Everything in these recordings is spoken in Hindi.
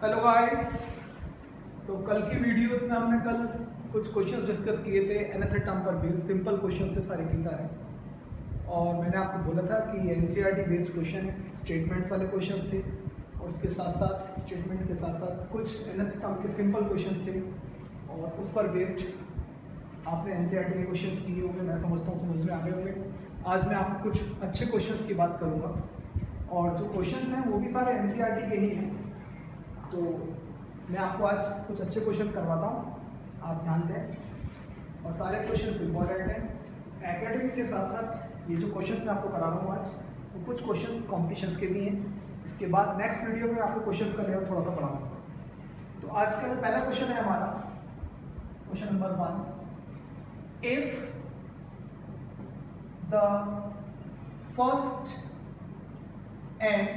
Hello guys. तो कल की वीडियोस में हमने कल कुछ क्वेश्चंस डिस्कस किए थे nth टर्म पर बेस्ड। सिंपल क्वेश्चंस थे सारे के सारे, और मैंने आपको बोला था कि एनसीईआरटी बेस्ड क्वेश्चन है, स्टेटमेंट्स वाले क्वेश्चंस थे, और उसके साथ साथ स्टेटमेंट के साथ साथ कुछ nth टर्म के सिंपल क्वेश्चंस थे, और उस पर बेस्ड आपने एनसीईआरटी के क्वेश्चंस किए होंगे। मैं समझता हूँ समझ में आ गए होंगे। आज मैं आपको कुछ अच्छे क्वेश्चंस की बात करूँगा, और जो क्वेश्चंस हैं वो भी सारे एनसीईआरटी के ही हैं। तो मैं आपको आज कुछ अच्छे क्वेश्चंस करवाता हूँ, आप ध्यान दें। और सारे क्वेश्चंस इंपॉर्टेंट हैं। एकेडमिक के साथ साथ ये जो क्वेश्चंस मैं आपको करा रहा हूँ आज, वो कुछ क्वेश्चंस कॉम्पिटिशन्स के भी हैं। इसके बाद नेक्स्ट वीडियो में आपको क्वेश्चंस करने में थोड़ा सा पढ़ाऊँगा। तो आज का पहला क्वेश्चन है हमारा, question number 1। If the first and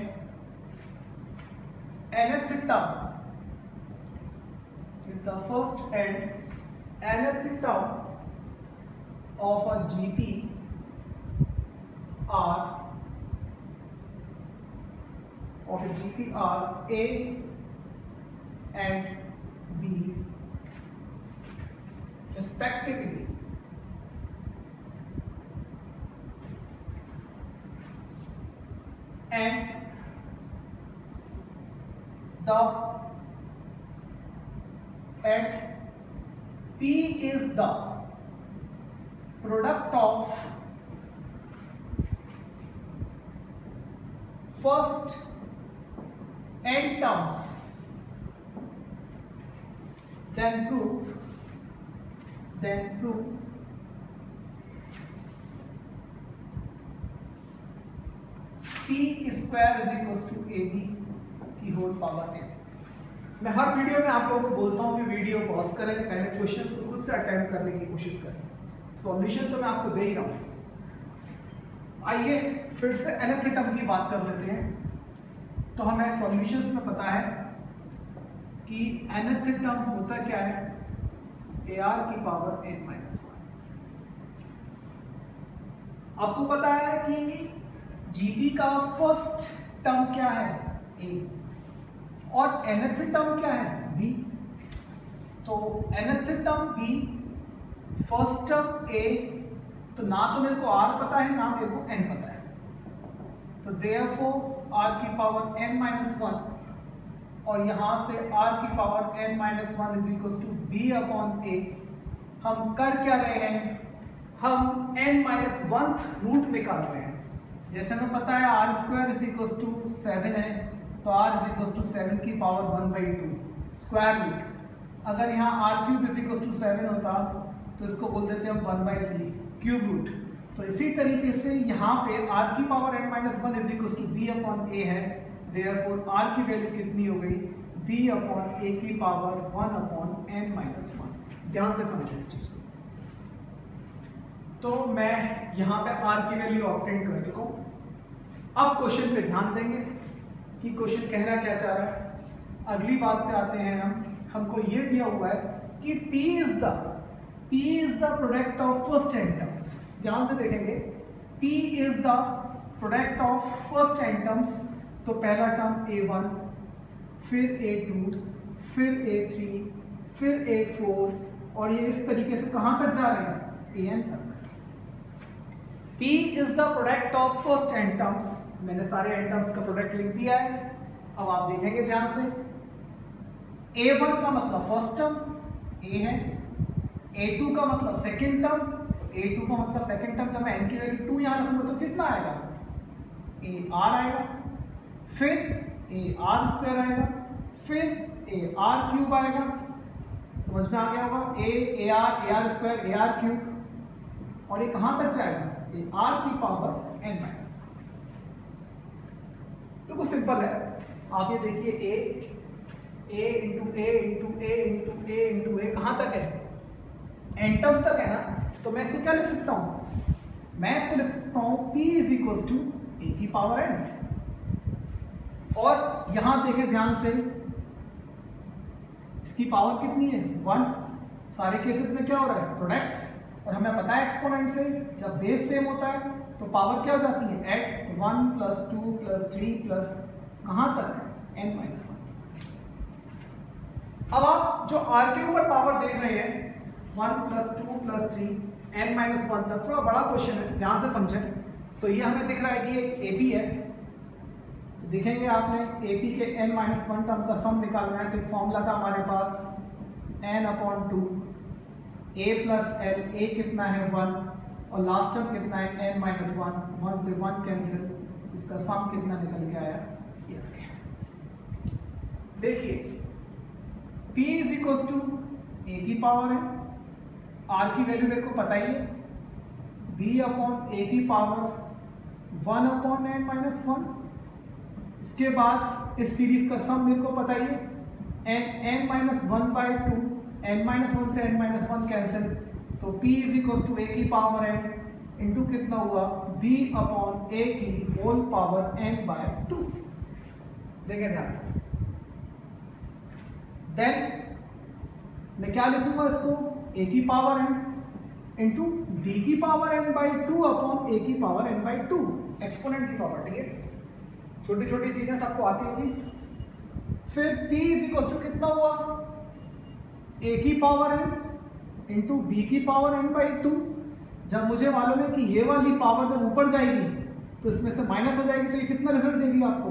nth term, if the first and nth term of a GP are A and B respectively, and P is the product of first n terms, then prove P square is equals to AB की होल पावर n। मैं हर वीडियो में आप लोगों को बोलता हूँ कि वीडियो पॉज करें, पहले क्वेश्चंस को खुद से अटेम्प्ट करने की कोशिश करें। सॉल्यूशन तो मैं आपको दे ही रहा हूँ। आइए फिर से nth टर्म की बात कर लेते हैं। तो हमें सॉल्यूशंस में पता है कि nth टर्म होता क्या है, AR की पावर n-1। आपको पता है कि GP का फर्स्ट टर्म क्या है, A, और nth टर्म क्या है, B। तो nth term B, first term A, तो ना तो मेरे को R पता है ना मेरे को N पता है। तो therefore R की पावर n-1, और यहां से R की power n-1 is equal to B upon A। हम कर क्या रहे हैं, हम n-1th रूट निकाल रहे हैं। जैसे हमें पता है R square is equal to 7 है, तो R इज इक्वल टू 7 की पावर 1/2 स्क्वायर रूट। अगर यहाँ R cube is equal to 7 होता तो इसको बोल देते हैं 1/3 क्यूब रूट। तो इसी तरीके से यहाँ पे R की power n-1 is equal to B upon A है। देयरफॉर R की वैल्यू कितनी हो गई, B अपॉन A की पावर 1 अपॉन n-1। ध्यान से समझिए इस चीज को। तो मैं यहाँ पे R की वैल्यू ऑब्टेन कर चुका हूँ। अब क्वेश्चन पे ध्यान देंगे कि क्वेश्चन कहना क्या चाह रहा है। अगली बात पे आते हैं हमको ये दिया हुआ है कि P is the product of first n terms। ध्यान से देखेंगे, P is the product of first n terms। तो पहला टर्म A1, फिर A2, फिर A3, फिर A4, और ये इस तरीके से कहां तक जा रहे हैं, AN तक। P is the product of first n terms। मैंने सारे n terms का प्रोडक्ट लिख दिया है। अब आप देखेंगे ध्यान से, A1 का मतलब फर्स्ट टर्म A है, A2 का मतलब सेकंड टर्म, तो A2 का मतलब सेकंड टर्म। जब मैं n की वैल्यू 2 यहाँ रखूंगा तो कितना आएगा, AR आएगा, फिर AR स्क्वायर आएगा, फिर AR क्यूब आएगा। समझ में आ गया होगा, AR स्क्वायर, AR क्यूब, और ये कहां तक जाएगा, AR की पावर n-1। तो सिंपल है। आप ये देखिए, A into A into A into A into A कहां तक है, n टर्म्स तक है ना। तो मैं इसको क्या लिख सकता हूं, मैं इसको लिख सकता हूं P is equal to A की पावर n। और यहां देखें ध्यान से, इसकी पावर कितनी है, 1। सारे केसेस में क्या हो रहा है, प्रोडक्ट। और हमें पता है एक्सपोनेंट से जब बेस सेम होता है तो पावर क्या हो जाती है, ऐड। तो 1 + 2 + 3 प्लस कहाँ तक, n-1। अब आप जो आर के ऊपर पावर देख रहे हैं 1 + 2 + 3 n-1 तक, थोड़ा बड़ा क्वेश्चन है, ध्यान से समझें। तो ये हमें दिख रहा है कि एक AP है, तो देखेंगे आपने AP के n-1 टर्म का सम निकालना है। तो एक फॉर्मूला था हमारे पास n/2 a + l, a कितना है 1 और लास्ट टर्म कितना है n-1, 1 से 1 कैंसिल, इसका सम कितना निकल के आया ये रखें। देखिए P = a की पावर है, R की वैल्यू मेरे को पता ही है, V/a की पावर 1/n-1। इसके बाद इस सीरीज का सम मेरे को पता ही है, n-1/2, n-1 से n-1 कैंसिल, तो P = a की पावर n इंटू कितना हुआ V/a की होल पावर n/2। देखें ध्यान से, देन मैं क्या लिखूंगा इसको, a की पावर n इंटू v की पावर n/2 अपॉन a की पावर n/2, एक्सपोनेंट की प्रॉपर्टी है, छोटी छोटी चीजें सबको आती होगी। फिर P = कितना हुआ, a की पावर n इंटू v की पावर n/2। जब मुझे मालूम है कि ये वाली पावर जब ऊपर जाएगी तो इसमें से माइनस हो जाएगी, तो ये कितना रिजल्ट देगी आपको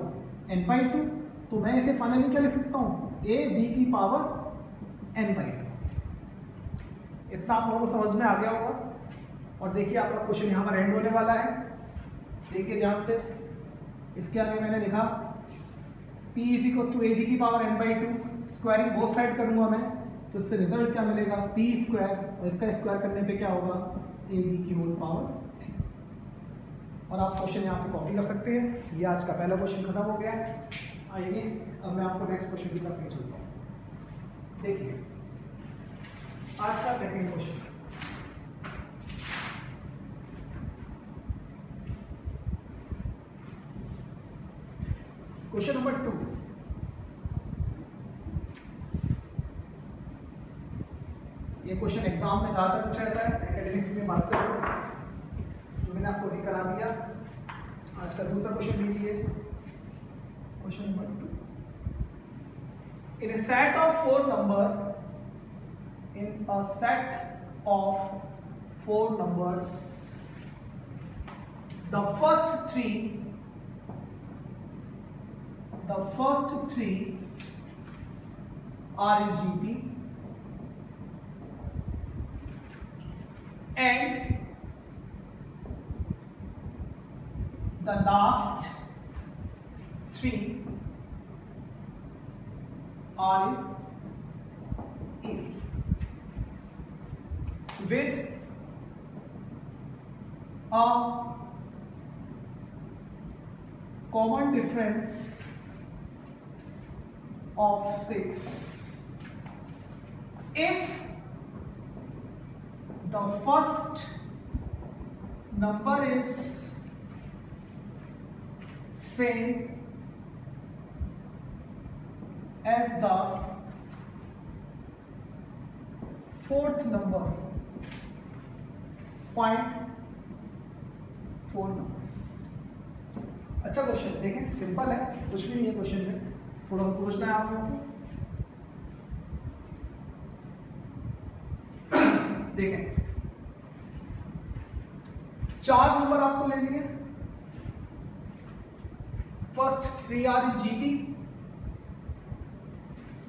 n/2। तो मैं इसे फाइनली क्या लिख सकता हूँ, a v की पावर n/2। इतना आप लोगों को समझ में आ गया होगा। और देखिए आपका क्वेश्चन यहाँ पर एंड होने वाला है, देखिए ध्यान से। इसके आगे मैंने लिखा P = a v की power n/2, squaring both side करूंगा मैं, तो इससे रिजल्ट क्या मिलेगा p² और इसका स्क्वायर करने पे क्या होगा a v की होल पावर। और आप क्वेश्चन यहाँ से कॉपी कर सकते हैं। ये आज का पहला क्वेश्चन खत्म हो गया है। आइए अब मैं आपको नेक्स्ट क्वेश्चन की तरफ ले चलता हूँ। देखिए आज का सेकंड क्वेश्चन, क्वेश्चन नंबर 2। ये क्वेश्चन एग्जाम में ज्यादातर पूछा जाता है, एकेडमिक्स में बात करो तो मैंने आपको भी करा दिया। आज का दूसरा क्वेश्चन लीजिए, question number 2। In a set of 4 numbers, in a set of 4 numbers, the first three are in GP and the last 3 are in A, with a common difference of 6. If the first number is same as the fourth number, find 4 numbers। अच्छा क्वेश्चन, देखें सिंपल है, कुछ भी नहीं है क्वेश्चन में, थोड़ा सोचना है आप लोगों को। देखें 4 नंबर आपको लेने हैं, first 3 are in GP,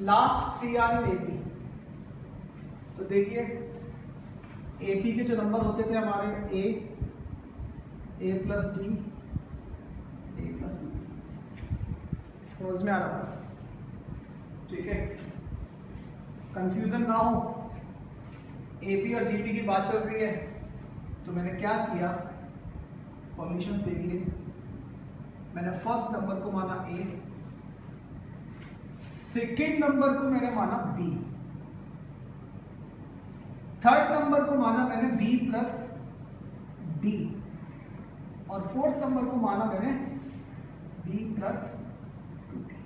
last 3 are in AP. तो देखिए एपी के जो नंबर होते थे हमारे A plus D, A plus B, समझ में आ रहा है? ठीक है, कंफ्यूजन ना हो, एपी और जीपी की बात चल रही है। तो मैंने क्या किया, सॉल्यूशंस देख लिए। मैंने फर्स्ट नंबर को माना ए, सेकेंड नंबर को मैंने माना बी, थर्ड नंबर को माना मैंने बी प्लस डी, और फोर्थ नंबर को माना मैंने बी प्लस टू डी।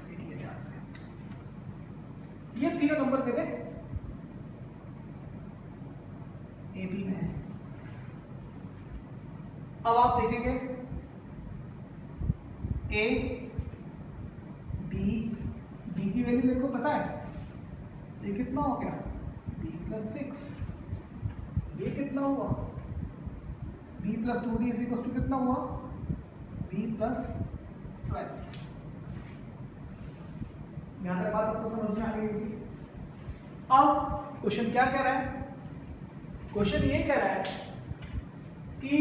देखिए ध्यान से, ये तीनों नंबर मेरे एपी में है। अब आप देखेंगे ए, बी, डी की वैल्यू मेरे को तो ये कितना हो गया b प्लस 6, ये कितना हुआ b plus 2d is equal to कितना हुआ b प्लस 12। यहां तक बात आपको समझ में आ गई होगी। अब क्वेश्चन क्या कह रहा है, क्वेश्चन ये कह रहा है कि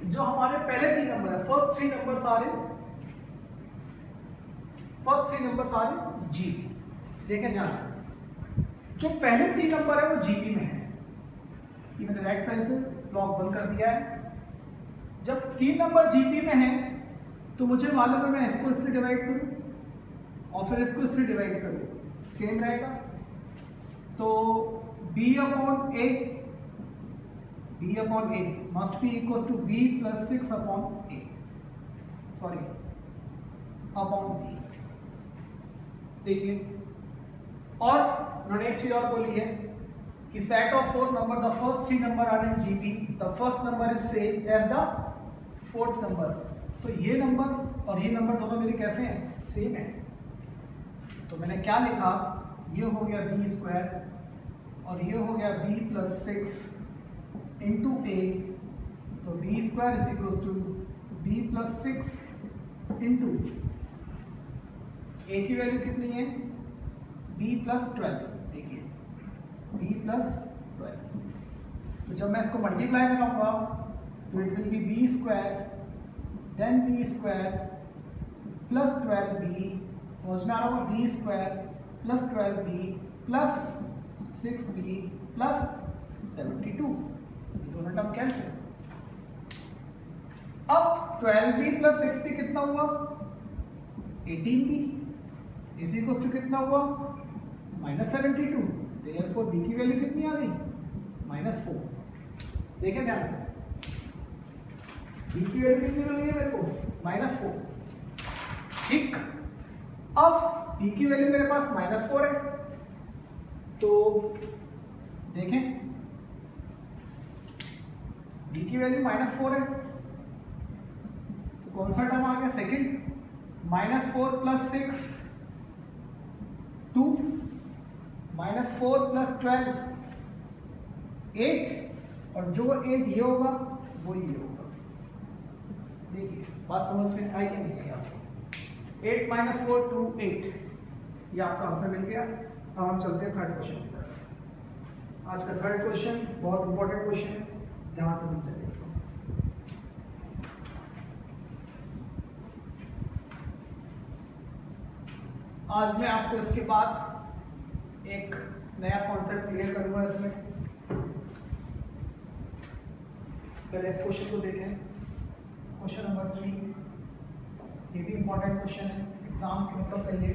जो हमारे पहले 3 नंबर है, फर्स्ट 3 नंबर सारे जी। देखें ध्यान से, जो पहले 3 नंबर है वो जीबी में है, ये मैंने राइट पेन से ब्लॉक बंद कर दिया है। जब 3 नंबर जीबी में है तो मुझे मालूम है मैं इसको इससे डिवाइड करूं और फिर इसको इससे डिवाइड करूं, सेम रहेगा। तो b upon a must be equal to b plus 6 upon a, sorry upon b। देखिए, और उन्होंने एक चीज और बोली है कि set of 4 number, the first 3 number are in GB, the first number is same as the fourth number. तो ये नंबर और ये नंबर दोनों मेरे कैसे हैं, सेम है। तो मैंने क्या लिखा, ये हो गया b स्क्वायर और ये हो गया b प्लस 6 इंटू a। तो b square is equal to b plus 6 into a की वैल्यू कितनी है b प्लस 12। देखिए b प्लस 12, तो जब मैं इसको मल्टीप्लाई कराऊंगा तो it will be b square then b square plus 12b, समझ में आ रहा होगा, b square plus 12b plus 6b plus 72, ये दोनों टर्म कैंसिल। अब 12b प्लस 6b कितना हुआ 18b इज इक्वल टू कितना हुआ -72। देयरफॉर b की वैल्यू कितनी आ गई -4। देखें ध्यान से, b की वैल्यू कितनी मिली है मेरे को -4। ठीक, अब b की वैल्यू मेरे पास -4 है, तो देखें b की वैल्यू -4 है, तो कौन सा टर्म आ गया सेकंड, -4 प्लस 6 2, -4 प्लस 12 8, और जो 8 ये होगा वो ये होगा। देखिए बात समझ में आई कि नहीं आई आपको, 8 - 4 2 8, ये आपका आंसर मिल गया। अब हम चलते हैं थर्ड क्वेश्चन की तरफ। आज का थर्ड क्वेश्चन बहुत इंपॉर्टेंट क्वेश्चन है, ध्यान से समझिए। आज मैं आपको इसके बाद एक नया कॉन्सेप्ट क्लियर करूंगा इसमें। पहले इस क्वेश्चन को देखें, क्वेश्चन नंबर 3, ये भी इंपॉर्टेंट क्वेश्चन है, एग्जाम्स के मतलब पहले।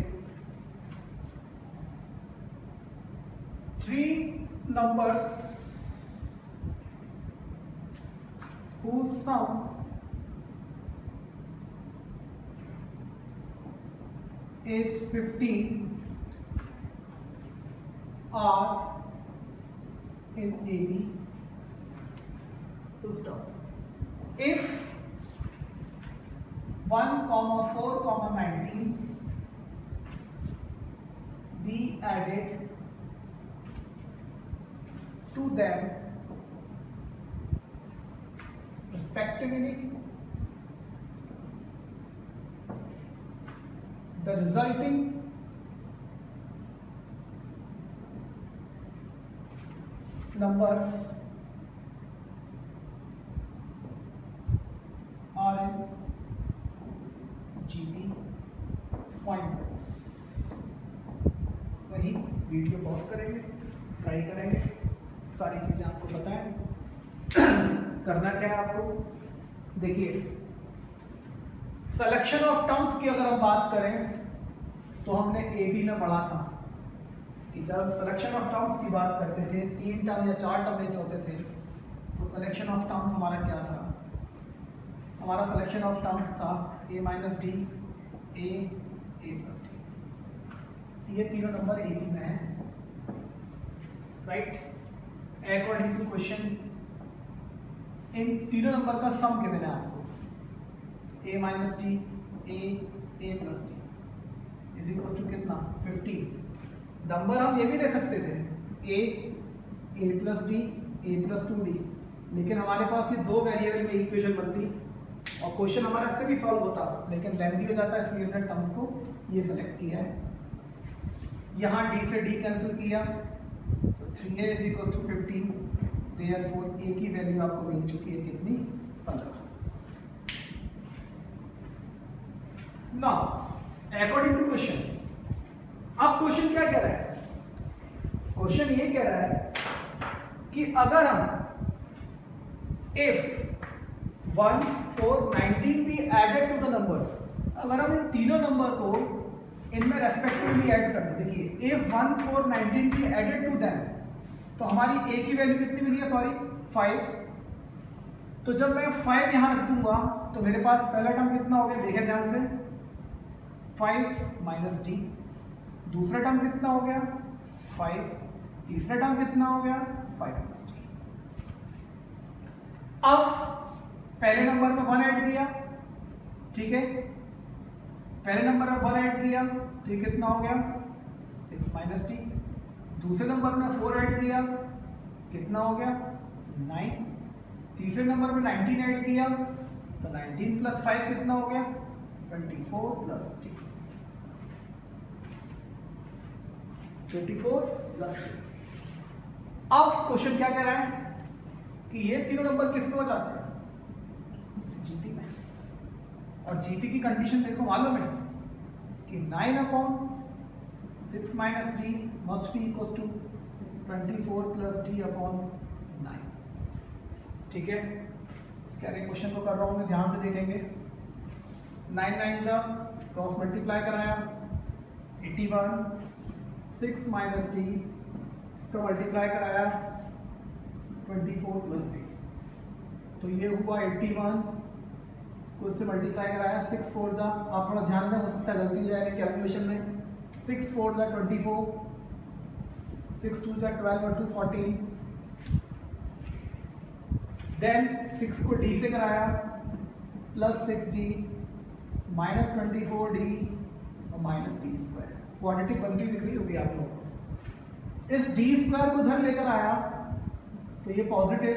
3 numbers whose sum is 15 are in AB. Full stop. If 1, 4, 19 be added to them respectively, the resulting numbers are in GB points। वही वीडियो पॉज करेंगे, ट्राई करेंगे, सारी चीजें आपको बताएं। करना क्या है आपको, देखिए सिलेक्शन ऑफ टर्म्स की अगर हम बात करें तो हमने AB में पढ़ा था कि जब सिलेक्शन ऑफ टर्म्स की बात करते थे, 3 टर्म या 4 टर्म लेने होते थे, तो सिलेक्शन ऑफ टर्म्स हमारा क्या था, हमारा सिलेक्शन ऑफ टर्म्स था A - D, A plus D। ये तीनों नंबर AB में है, राइट। अकॉर्डिंग टू क्वेश्चन इन तीनों नंबर का सम गिवन है आपको, A - D, A plus D is equal to कितना 15। नंबर हम ये भी ले सकते थे a plus D a plus 2d, लेकिन हमारे पास ये दो वेरिएबल में इक्वेशन बनती और क्वेश्चन हमारा इससे भी सॉल्व होता, लेकिन लेंथी हो जाता है, इसलिए हमने टर्म्स को ये सेलेक्ट किया है। यहाँ d से d कैंसिल किया तो 3a is equal to 15, therefore a की वैल्यू आपको मिल चुकी है कितनी, 15। नाउ अकॉर्डिंग टू क्वेश्चन, अब क्वेश्चन क्या कह रहा है, क्वेश्चन ये कह रहा है कि अगर हम if 1 4 19 be added to the numbers, अगर हम इन तीनों नंबर को इनमें रेस्पेक्टिवली ऐड कर दें, देखिए if 1 4 19 be added to them, तो हमारी a की वैल्यू कितनी मिली है, सॉरी 5। तो जब मैं 5 यहां रख दूंगा तो मेरे पास पहला टर्म कितना हो गया, देखें ध्यान से, 5 माइनस डी, दूसरा टर्म कितना हो गया 5, तीसरा टर्म कितना हो गया 5 माइनस डी। अब पहले नंबर में 1 ऐड किया, ठीक है, पहले नंबर में 1 ऐड किया तो ये कितना हो गया 6 माइनस डी, दूसरे नंबर में 4 ऐड किया कितना हो गया 9, तीसरे नंबर में 19 ऐड किया तो 19 प्लस 5 कितना हो गया 24 प्लस डी, 24 प्लस डी। अब क्वेश्चन क्या कह रहा है कि ये तीनों नंबर किस में हो जाते हैं, जीपी में, और जीपी की कंडीशन देखो मालूम है कि 9/6 minus D must be equal to 24 plus D upon 9, ठीक है। इसके आगे क्वेश्चन को कर रहा हूं मैं, ध्यान से देखेंगे। 9 9 सा क्रॉस मल्टीप्लाई कराया 81, 6 माइनस डी इसका मल्टीप्लाई कराया 24 प्लस डी, तो ये हुआ 81, इसको इससे मल्टीप्लाई कराया 6 4 जा, आप थोड़ा ध्यान दें, हो सकता है गलती हो जाएगी कैलकुलेशन में, 6 4 जा 24, 6 2 जा 12 और 2 14, देन 6 को डी से कराया प्लस 6d माइनस 24d और माइनस डी स्क्वायर, क्वाड्रेटिक बनती दिख रही होगी आप लोगों को। इस डी स्क्वायर को इधर लेकर आया तो ये पॉजिटिव,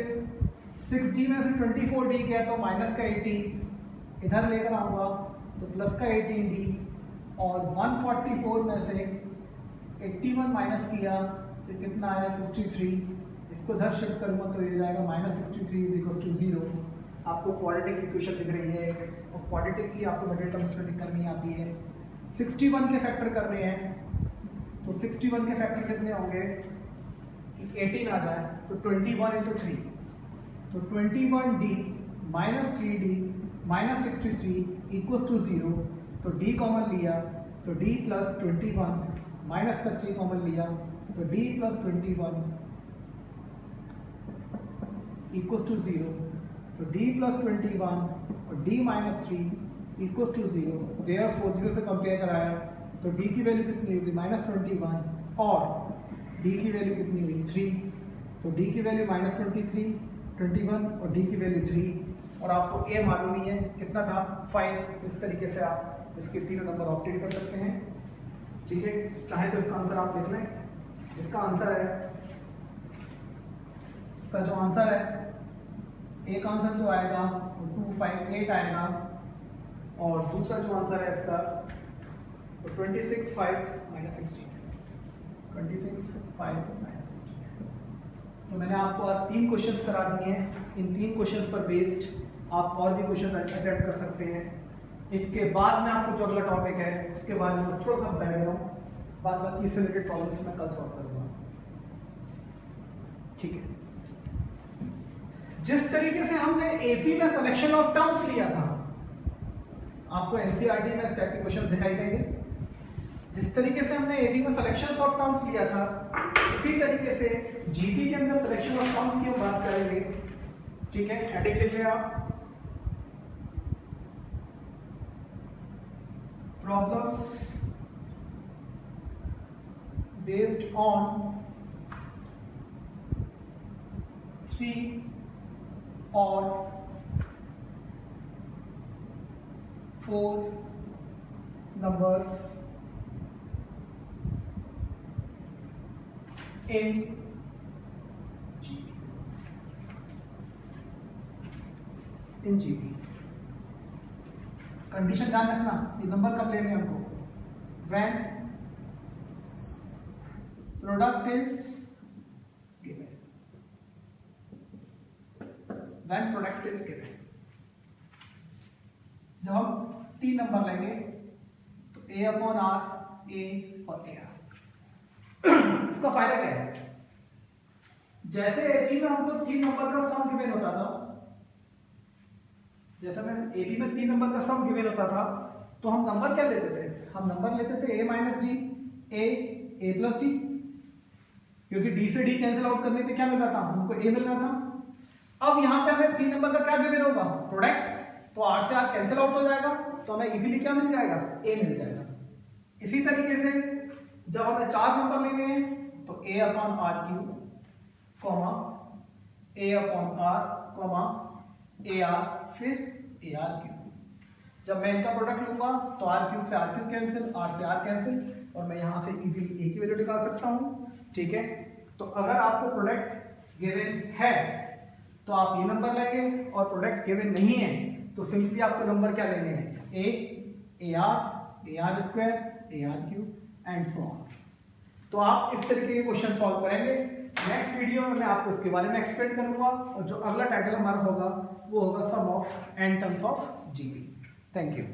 6d में से 24d गया तो माइनस का 18, इधर लेकर आऊंगा तो प्लस का 18d, और 144 में से 81 माइनस किया तो कितना आया 63, इसको इधर शिफ्ट करूंगा तो ये जाएगा -63 इज इक्वल टू 0। आपको क्वाड्रेटिक इक्वेशन दिख रही है, और क्वाड्रेटिक की आपको मिडिल टर्म्स में करनी आती है। 61 के फैक्टर करने हैं तो 61 के फैक्टर कितने होंगे कि 18 आ जाए तो 21 इंटू 3, तो 21d minus 3d minus 63 equals to 0, तो d कॉमन लिया तो d प्लस 21 माइनस का 3 कॉमन लिया तो d प्लस 21 इक्वल्स टू 0, तो d प्लस 21 और d minus 3 equals to 0, therefore 0 से कंपेयर कराया तो d की वैल्यू कितनी होगी -21 और d की वैल्यू कितनी हुई 3, तो d की वैल्यू -23 21 और d की वैल्यू 3, और आपको a मालूम ही है कितना था 5, तो इस तरीके से आप इसके तीनों नंबर ऑप्टेट कर सकते हैं, ठीक है। चाहे तो इसका आंसर आप लिख लें, इसका आंसर है, इसका जो आंसर है, एक आंसर जो आएगा वो 258 आएगा, और दूसरा जो आंसर है इसका तो 26 5 माइनस 16, 26 5 माइनस 16। तो मैंने आपको आज 3 क्वेश्चंस करा दिए हैं, इन 3 क्वेश्चंस पर बेस्ड आप और भी क्वेश्चन अटेम्प्ट कर सकते हैं। इसके बाद में आपको जो अगला टॉपिक है उसके बारे में थोड़ा सा बता रहा हूँ, बाद बाकी इससे रिलेटेड प्रॉब्लम्स मैं कल सॉल्व करूँगा, ठीक है। जिस तरीके से हमने एपी में सिलेक्शन ऑफ टर्म्स लिया था, आपको एनसीईआरटी में स्टैटिक क्वेश्चन दिखाई देंगे, जिस तरीके से हमने एपी में सिलेक्शन ऑफ टर्म्स लिया था, इसी तरीके से जीपी के अंदर सिलेक्शन ऑफ टर्म्स की हम बात करेंगे, ठीक है। हेडिंग लिख लें आप, प्रॉब्लम्स बेस्ड ऑन 3 और 4 numbers इन जीबी, इन जीबी। कंडीशन ध्यान रखना, ये नंबर कब लेने हैं हमको, when product is given, when product is given. जब हम 3 नंबर लेंगे तो a अपॉन आर, a और a r। इसका फायदा क्या है, जैसे AB में हमको 3 नंबर का सम गिवन होता था, जैसे मैं AB में 3 नंबर का सम गिवन होता था, तो हम नंबर क्या लेते थे, हम नंबर लेते थे a minus D, a plus D, क्योंकि d से d कैंसिल आउट करने पे क्या मिल रहा था, हमको a मिल रहा था। अब यहाँ पे हमें 3 नंबर का क्या गिवन होगा, प्रोडक्ट, तो r से r कैंसिल आउट हो जाएगा, तो हमें इजीली क्या मिल जाएगा, a मिल जाएगा। इसी तरीके से जब हमें 4 नंबर लेने हैं तो a upon R cube, comma a upon R, comma A R, फिर ए आर क्यूब। जब मैं इनका प्रोडक्ट लूंगा तो आर क्यूब से आर क्यूब कैंसिल, आर से आर कैंसिल, और मैं यहां से इजीली ए की वैल्यू निकाल सकता हूं। ठीक है, तो अगर आपको प्रोडक्ट गिवन है तो आप ये नंबर लेंगे, और प्रोडक्ट गिवन नहीं है तो सिंपली आपको नंबर क्या लेने हैं, A R square, A R cube and so on. तो आप इस तरीके के क्वेश्चन सॉल्व करेंगे। नेक्स्ट वीडियो में मैं आपको इसके बारे में एक्सप्लेन करूंगा, और जो अगला टाइटल हमारा होगा वो होगा sum of n terms of GP. Thank you.